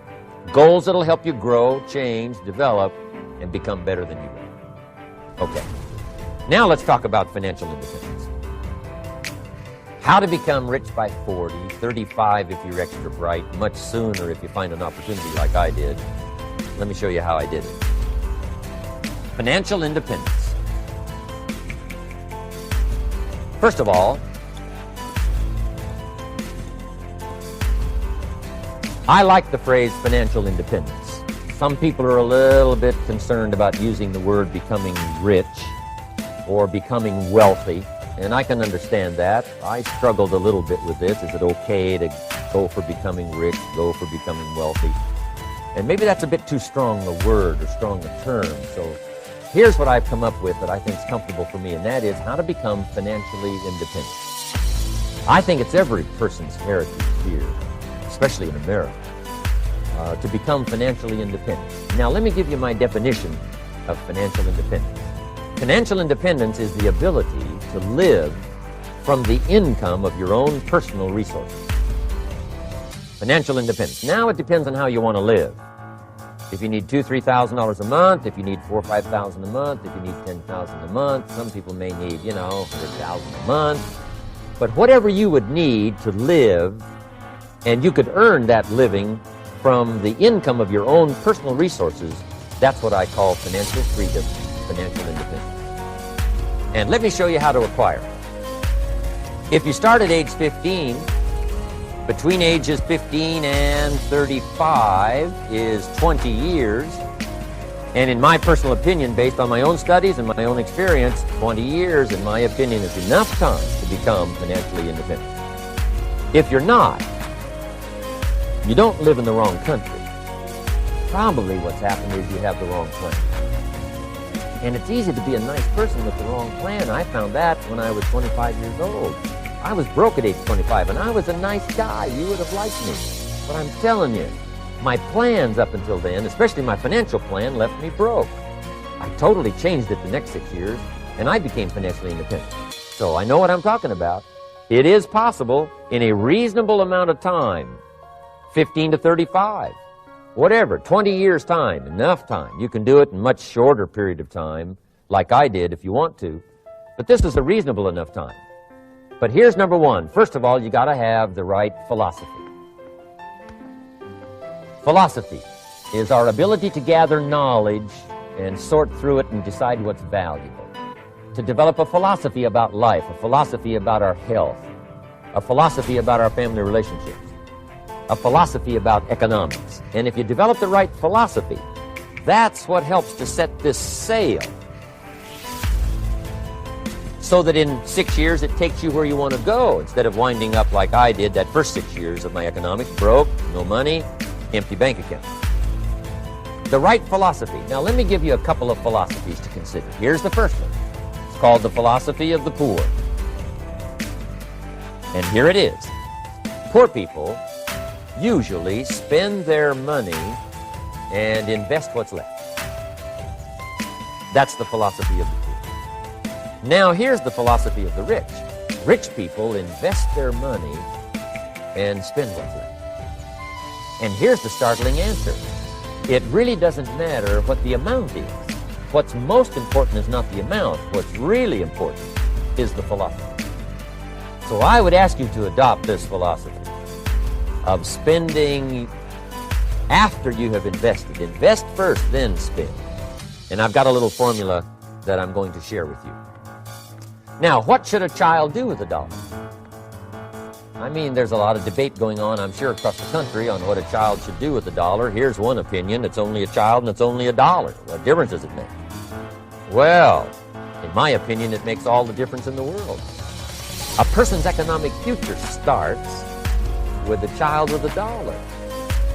Speaker 1: goals that will help you grow, change, develop, and become better than you were. Okay, now let's talk about financial independence. How to become rich by 40, 35 if you're extra bright, much sooner if you find an opportunity like I did. Let me show you how I did it. Financial independence. First of all, I like the phrase financial independence. Some people are a little bit concerned about using the word becoming rich or becoming wealthy, and I can understand that. I struggled a little bit with this. Is it okay to go for becoming rich, go for becoming wealthy? And maybe that's a bit too strong a word or strong a term. So here's what I've come up with that I think is comfortable for me, and that is how to become financially independent. I think it's every person's heritage here, especially in America, to become financially independent. Now, let me give you my definition of financial independence. Financial independence is the ability to live from the income of your own personal resources. Financial independence. Now, it depends on how you want to live. If you need $2,000, $3,000 a month, if you need $4,000 or $5,000 a month, if you need $10,000 a month, some people may need, $100,000 a month. But whatever you would need to live, and you could earn that living from the income of your own personal resources, that's what I call financial freedom, financial independence. And let me show you how to acquire it. If you start at age 15, between ages 15 and 35 is 20 years. And in my personal opinion, based on my own studies and my own experience, 20 years, in my opinion, is enough time to become financially independent. If you're not, you don't live in the wrong country. Probably what's happened is you have the wrong plan. And it's easy to be a nice person with the wrong plan. I found that when I was 25 years old. I was broke at age 25, and I was a nice guy. You would have liked me. But I'm telling you, my plans up until then, especially my financial plan, left me broke. I totally changed it the next 6 years, and I became financially independent. So I know what I'm talking about. It is possible in a reasonable amount of time, 15 to 35, whatever, 20 years time, enough time. You can do it in a much shorter period of time, like I did if you want to. But this is a reasonable enough time. But here's number one. First of all, you got to have the right philosophy. Philosophy is our ability to gather knowledge and sort through it and decide what's valuable. To develop a philosophy about life, a philosophy about our health, a philosophy about our family relationships, a philosophy about economics. And if you develop the right philosophy, that's what helps to set this sail so that in 6 years it takes you where you want to go instead of winding up like I did that first 6 years of my economics, broke, no money, empty bank account. The right philosophy. Now let me give you a couple of philosophies to consider. Here's the first one. It's called the philosophy of the poor. And here it is. Poor people usually spend their money and invest what's left. That's the philosophy of the poor. Now here's the philosophy of the rich. Rich people invest their money and spend what's left. And here's the startling answer. It really doesn't matter what the amount is. What's most important is not the amount. What's really important is the philosophy. So I would ask you to adopt this philosophy of spending after you have invested. Invest first, then spend. And I've got a little formula that I'm going to share with you. Now, what should a child do with a dollar? I mean, there's a lot of debate going on, I'm sure, across the country on what a child should do with a dollar. Here's one opinion. It's only a child and it's only a dollar. What difference does it make? Well, in my opinion, it makes all the difference in the world. A person's economic future starts with a child with a dollar.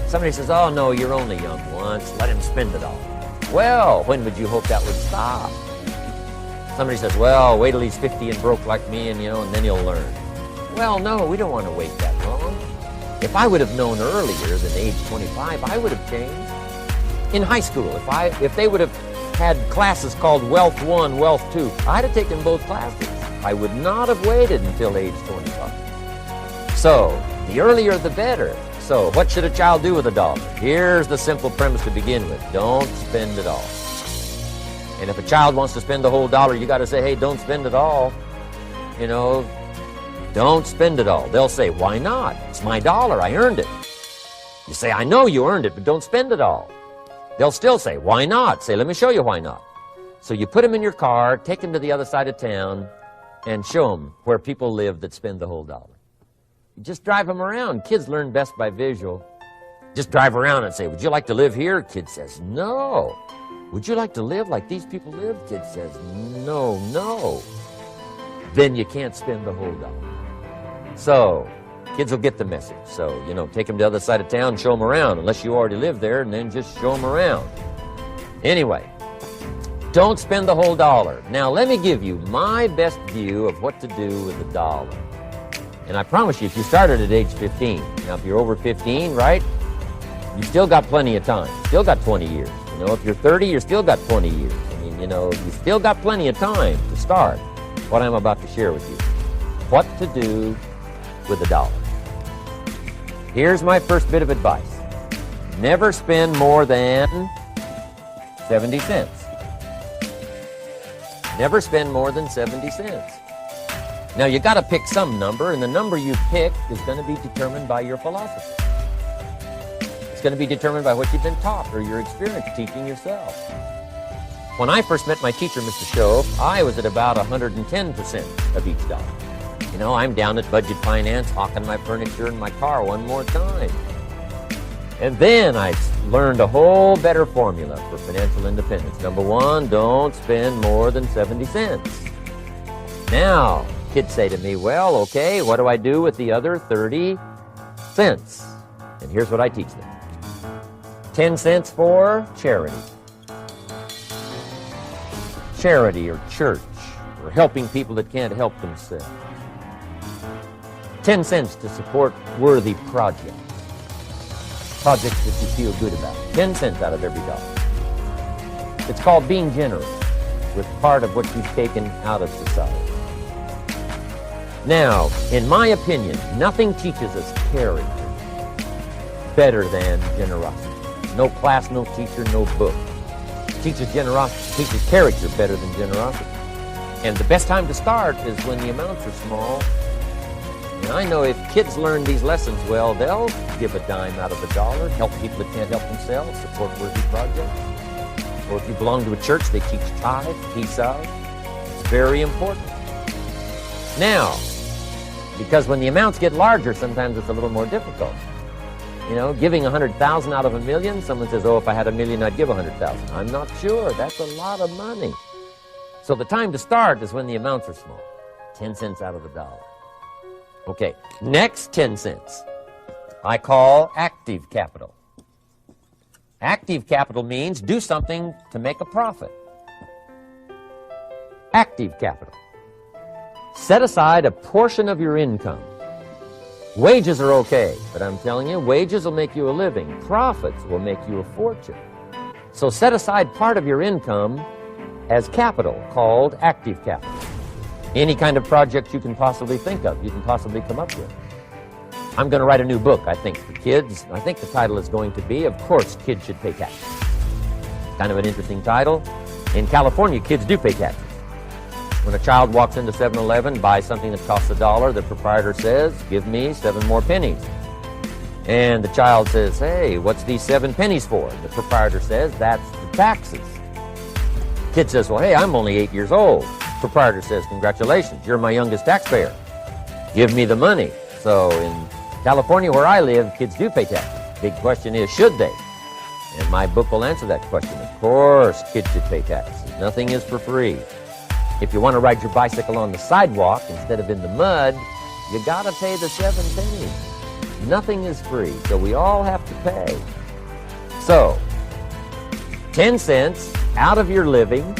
Speaker 1: Somebody says, oh, no, you're only young once. Let him spend it all. Well, when would you hope that would stop? Somebody says, well, wait till he's 50 and broke like me and then he'll learn. Well, no, we don't want to wait that long. If I would have known earlier than age 25, I would have changed. In high school, if they would have had classes called Wealth 1, Wealth 2, I'd have taken both classes. I would not have waited until age 25. So, the earlier the better. So, what should a child do with a dollar? Here's the simple premise to begin with. Don't spend it all. And if a child wants to spend the whole dollar, you got to say, hey, don't spend it all. Don't spend it all. They'll say, why not? It's my dollar. I earned it. You say, I know you earned it, but don't spend it all. They'll still say, why not? Say, let me show you why not. So you put them in your car, take them to the other side of town, and show them where people live that spend the whole dollar. You just drive them around. Kids learn best by visual. Just drive around and say, would you like to live here? Kid says, no. Would you like to live like these people live? Kid says, no, no. Then you can't spend the whole dollar. So, kids will get the message. So, take them to the other side of town, show them around, unless you already live there, and then just show them around. Anyway, don't spend the whole dollar. Now, let me give you my best view of what to do with the dollar. And I promise you, if you started at age 15, now if you're over 15, right, you still got plenty of time. Still got 20 years. If you're 30, you still got 20 years. You still got plenty of time to start what I'm about to share with you. What to do with a dollar. Here's my first bit of advice. Never spend more than 70 cents. Never spend more than 70 cents. Now, you got to pick some number, and the number you pick is going to be determined by your philosophy. going to be determined by what you've been taught or your experience teaching yourself. When I first met my teacher, Mr. Shove, I was at about 110% of each dollar. You know, I'm down at Budget Finance, hawking my furniture and my car one more time. And then I learned a whole better formula for financial independence. Number one, don't spend more than 70 cents. Now, kids say to me, well, okay, what do I do with the other 30 cents? And here's what I teach them. 10 cents for charity. Charity or church, or helping people that can't help themselves. 10 cents to support worthy projects. Projects that you feel good about. 10 cents out of every dollar. It's called being generous with part of what you've taken out of society. Now, in my opinion, nothing teaches us character better than generosity. No class, no teacher, no book. Teaches generosity, teaches character better than generosity. And the best time to start is when the amounts are small. And I know if kids learn these lessons well, they'll give a dime out of a dollar, help people that can't help themselves, support worthy projects. Or if you belong to a church, they teach tithe, peace out. It's very important. Now, because when the amounts get larger, sometimes it's a little more difficult. You know, giving 100,000 out of $1 million, someone says, oh, if I had $1 million, I'd give 100,000. I'm not sure. That's a lot of money. So the time to start is when the amounts are small. 10 cents out of a dollar. Okay, next 10 cents I call active capital. Active capital means do something to make a profit. Active capital. Set aside a portion of your income. Wages are okay, but I'm telling you, wages will make you a living. Profits will make you a fortune. So set aside part of your income as capital, called active capital. Any kind of project you can possibly think of, you can possibly come up with. I'm going to write a new book, I think, for kids. I think the title is going to be, Of Course Kids Should Pay Taxes. Kind of an interesting title. In California, kids do pay taxes. When a child walks into 7-Eleven, buys something that costs $1, the proprietor says, give me 7 more pennies. And the child says, hey, what's these 7 pennies for? The proprietor says, that's the taxes. Kid says, well, hey, I'm only 8 years old. Proprietor says, congratulations, you're my youngest taxpayer. Give me the money. So in California, where I live, kids do pay taxes. Big question is, should they? And my book will answer that question. Of course, kids should pay taxes. Nothing is for free. If you want to ride your bicycle on the sidewalk instead of in the mud, you got to pay the 7 pennies. Nothing is free, so we all have to pay. So, 10 cents out of your living,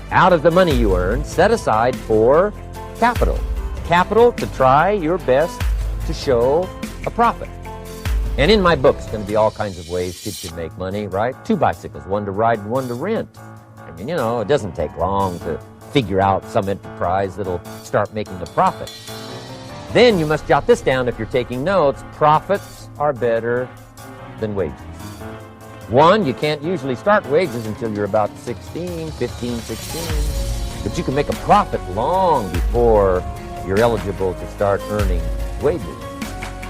Speaker 1: out of the money you earn, set aside for capital. Capital to try your best to show a profit. And in my book, it's going to be all kinds of ways kids can make money, right? 2 bicycles, one to ride and one to rent. I mean, you know, it doesn't take long to figure out some enterprise that'll start making a profit. Then you must jot this down if you're taking notes. Profits are better than wages. 1, you can't usually start wages until you're about 16, 15, 16. But you can make a profit long before you're eligible to start earning wages.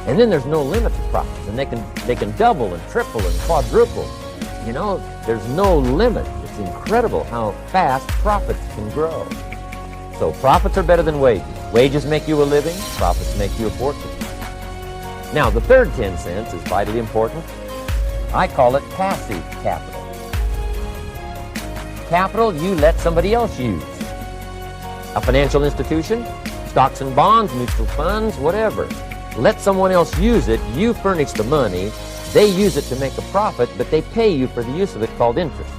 Speaker 1: And then there's no limit to profits. And they can double and triple and quadruple. You know, there's no limit. It's incredible how fast profits can grow. So profits are better than wages. Wages make you a living. Profits make you a fortune. Now, the third 10 cents is vitally important. I call it passive capital. Capital you let somebody else use. A financial institution, stocks and bonds, mutual funds, whatever. Let someone else use it. You furnish the money. They use it to make a profit, but they pay you for the use of it, called interest.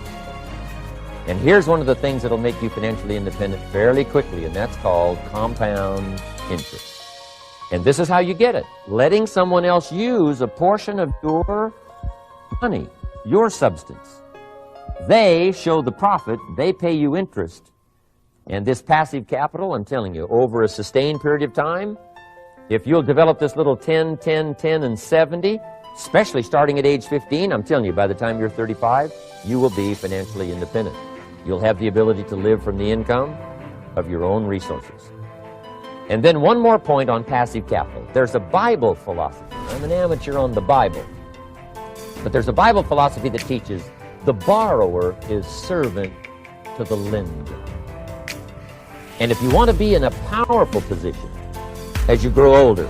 Speaker 1: And here's one of the things that'll make you financially independent fairly quickly, and that's called compound interest. And this is how you get it. Letting someone else use a portion of your money, your substance. They show the profit, they pay you interest. And this passive capital, I'm telling you, over a sustained period of time, if you'll develop this little 10, 10, 10, and 70, especially starting at age 15, I'm telling you, by the time you're 35, you will be financially independent. You'll have the ability to live from the income of your own resources. And then one more point on passive capital. There's a Bible philosophy. I'm an amateur on the Bible. But there's a Bible philosophy that teaches the borrower is servant to the lender. And if you want to be in a powerful position as you grow older,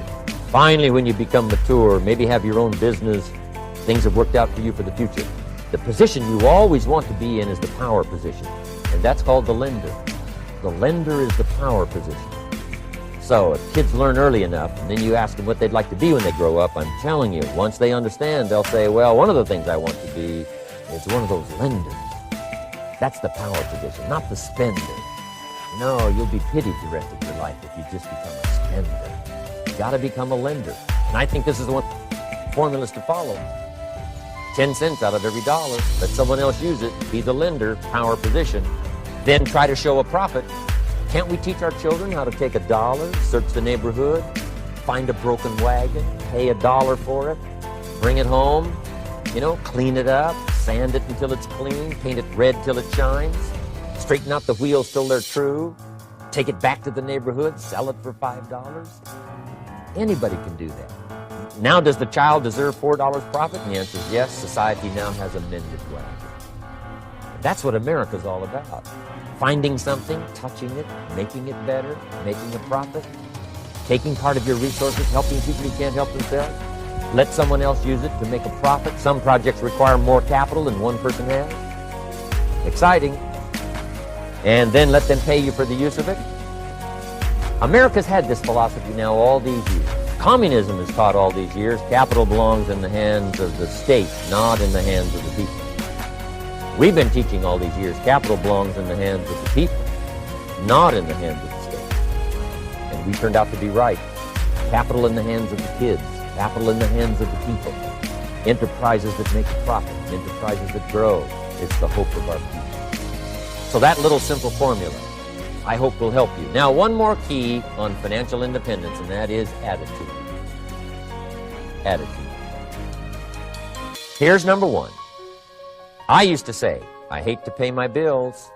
Speaker 1: finally when you become mature, maybe have your own business, things have worked out for you for the future, the position you always want to be in is the power position. And that's called the lender. The lender is the power position. So if kids learn early enough, and then you ask them what they'd like to be when they grow up, I'm telling you, once they understand, they'll say, well, one of the things I want to be is one of those lenders. That's the power position, not the spender. No, you'll be pitied the rest of your life if you just become a spender. You got to become a lender. And I think this is the one formulas to follow. 10 cents out of every dollar. Let someone else use it. Be the lender, power position. Then try to show a profit. Can't we teach our children how to take $1, search the neighborhood, find a broken wagon, pay $1 for it, bring it home, clean it up, sand it until it's clean, paint it red till it shines, straighten out the wheels till they're true, take it back to the neighborhood, sell it for $5? Anybody can do that. Now, does the child deserve $4 profit? And the answer is yes. Society now has a mended wagon. That's what America's all about. Finding something, touching it, making it better, making a profit, taking part of your resources, helping people who can't help themselves. Let someone else use it to make a profit. Some projects require more capital than one person has. Exciting. And then let them pay you for the use of it. America's had this philosophy now all these years. Communism is taught all these years. Capital belongs in the hands of the state, not in the hands of the people. We've been teaching all these years, capital belongs in the hands of the people, not in the hands of the state. And we turned out to be right. Capital in the hands of the kids, capital in the hands of the people. Enterprises that make a profit, enterprises that grow. It's the hope of our people. So that little simple formula, I hope will help you. Now, one more key on financial independence, and that is attitude. Attitude. Here's number one. I used to say, I hate to pay my bills.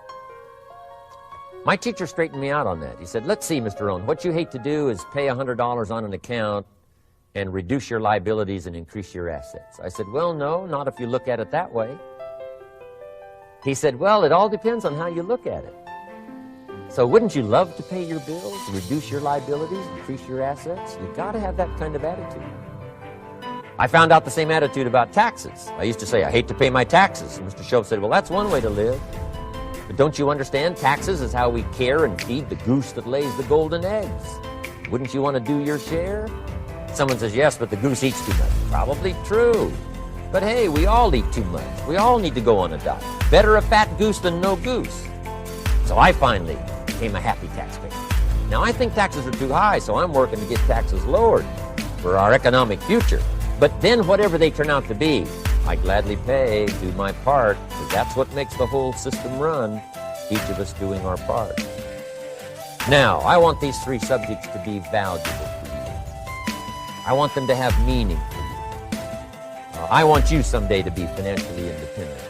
Speaker 1: My teacher straightened me out on that. He said, let's see, Mr. Rohn, what you hate to do is pay $100 on an account and reduce your liabilities and increase your assets. I said, well, no, not if you look at it that way. He said, well, it all depends on how you look at it. So wouldn't you love to pay your bills, reduce your liabilities, increase your assets? You've got to have that kind of attitude. I found out the same attitude about taxes. I used to say, I hate to pay my taxes. And Mr. Shoaff said, well, that's one way to live. But don't you understand? Taxes is how we care and feed the goose that lays the golden eggs. Wouldn't you want to do your share? Someone says, yes, but the goose eats too much. Probably true. But hey, we all eat too much. We all need to go on a diet. Better a fat goose than no goose. So I finally became a happy taxpayer. Now, I think taxes are too high, so I'm working to get taxes lowered for our economic future. But then whatever they turn out to be, I gladly pay, do my part, because that's what makes the whole system run, each of us doing our part. Now, I want these three subjects to be valuable for you. I want them to have meaning for you. I want you someday to be financially independent.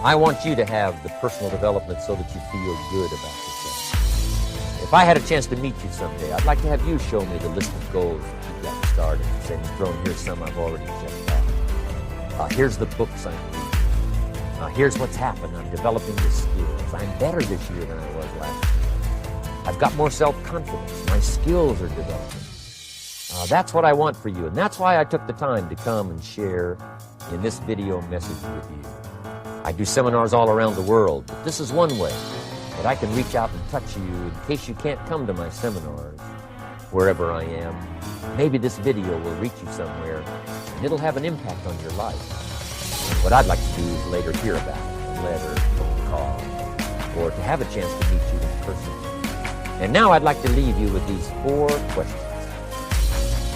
Speaker 1: I want you to have the personal development so that you feel good about yourself. If I had a chance to meet you someday, I'd like to have you show me the list of goals that you've got started. Say, Mr. Rohn, here's some I've already checked out. Here's the books I'm reading. Here's what's happened. I'm developing the skills. I'm better this year than I was last year. I've got more self-confidence. My skills are developing. That's what I want for you, and that's why I took the time to come and share in this video message with you. I do seminars all around the world, but this is one way that I can reach out and touch you in case you can't come to my seminars, wherever I am. Maybe this video will reach you somewhere, and it'll have an impact on your life. And what I'd like to do is later hear about it, a letter, a phone call, or to have a chance to meet you in person. And now I'd like to leave you with these 4 questions,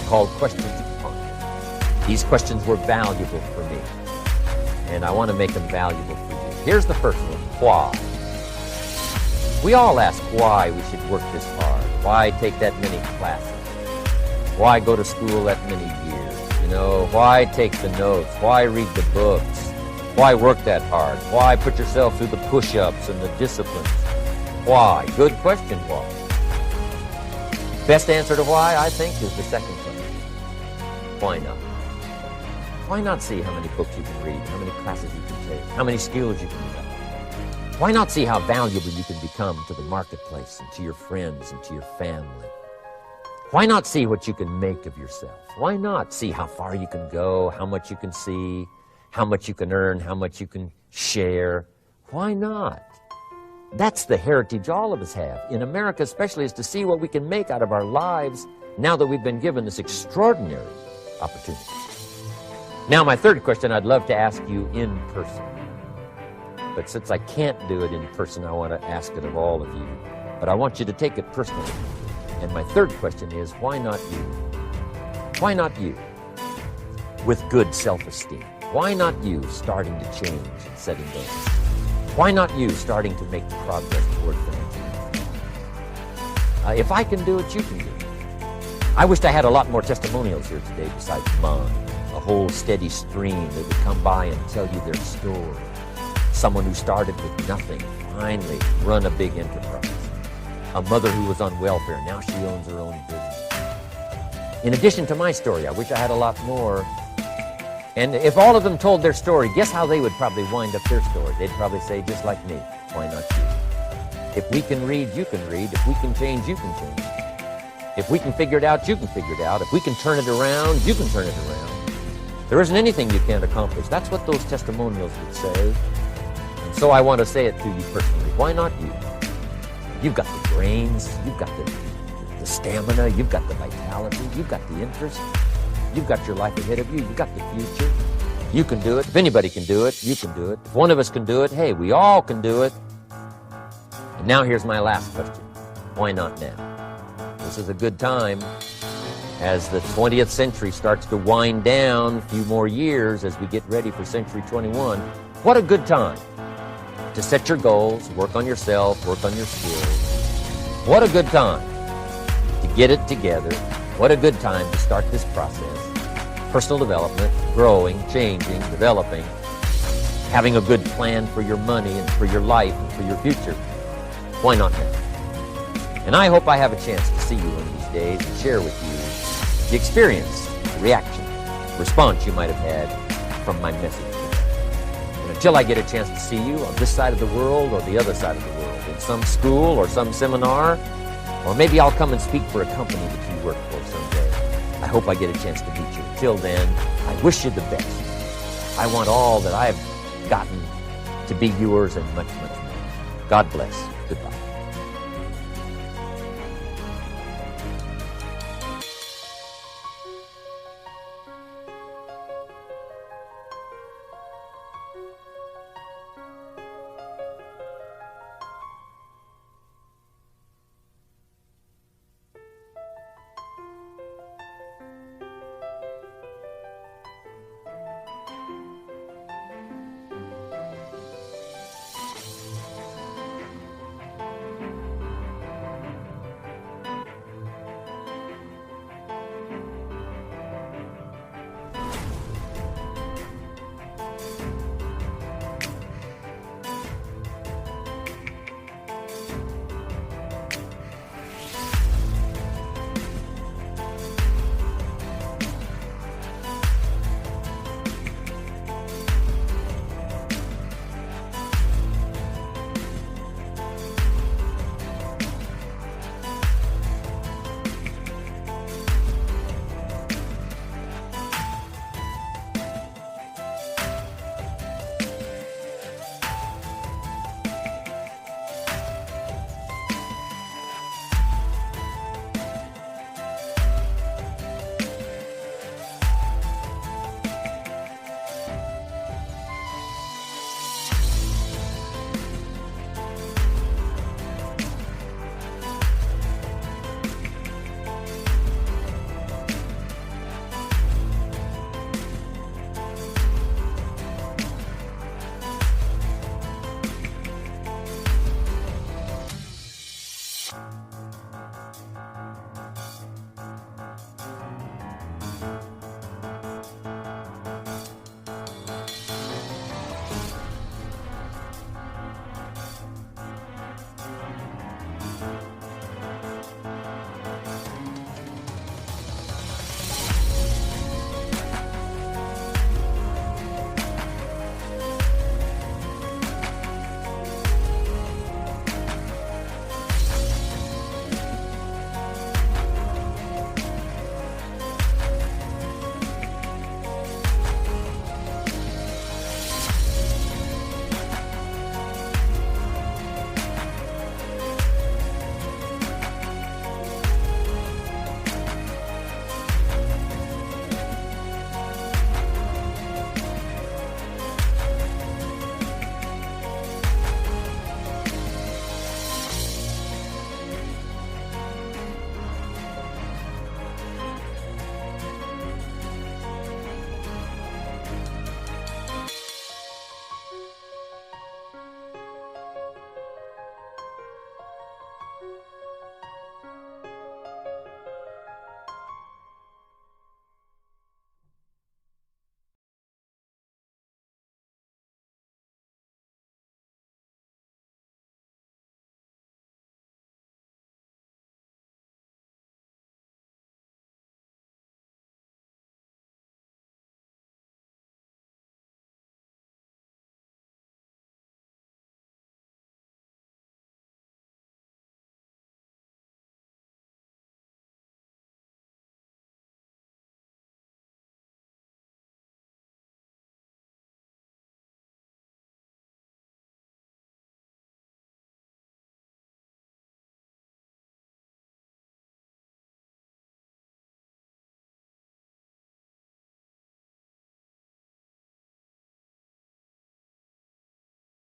Speaker 1: called questions of ponder. These questions were valuable for me, and I want to make them valuable for you. Here's the first one, why? We all ask why we should work this hard. Why take that many classes? Why go to school that many years? Why take the notes? Why read the books? Why work that hard? Why put yourself through the push-ups and the disciplines? Why? Good question, why? Best answer to why, I think, is the second question. Why not? Why not see how many books you can read, how many classes you can take, how many skills you can develop? Why not see how valuable you can become to the marketplace and to your friends and to your family? Why not see what you can make of yourself? Why not see how far you can go, how much you can see, how much you can earn, how much you can share? Why not? That's the heritage all of us have, in America especially, is to see what we can make out of our lives now that we've been given this extraordinary opportunity. Now, my third question I'd love to ask you in person. But since I can't do it in person, I want to ask it of all of you. But I want you to take it personally. And my third question is, why not you? Why not you? With good self-esteem. Why not you starting to change and setting goals? Why not you starting to make progress toward financial freedom? If I can do it, you can do it. I wished I had a lot more testimonials here today besides mine. A whole steady stream that would come by and tell you their story. Someone who started with nothing, finally run a big enterprise. A mother who was on welfare, now she owns her own business. In addition to my story, I wish I had a lot more. And if all of them told their story, guess how they would probably wind up their story? They'd probably say, just like me, why not you? If we can read, you can read. If we can change, you can change. If we can figure it out, you can figure it out. If we can turn it around, you can turn it around. There isn't anything you can't accomplish. That's what those testimonials would say. And so I want to say it to you personally. Why not you? You've got the brains. You've got the stamina. You've got the vitality. You've got the interest. You've got your life ahead of you. You've got the future. You can do it. If anybody can do it, you can do it. If one of us can do it, hey, we all can do it. And now here's my last question. Why not now? This is a good time as the 20th century starts to wind down, a few more years as we get ready for century 21. What a good time to set your goals, work on yourself, work on your skills. What a good time to get it together. What a good time to start this process. Personal development, growing, changing, developing, having a good plan for your money and for your life and for your future. Why not now? And I hope I have a chance to see you one of these days and share with you the experience, the reaction, response you might have had from my message. And until I get a chance to see you on this side of the world or the other side of the world, in some school or some seminar, or maybe I'll come and speak for a company that you work for someday. I hope I get a chance to meet you. Till then, I wish you the best. I want all that I've gotten to be yours and much, much more. God bless. Goodbye.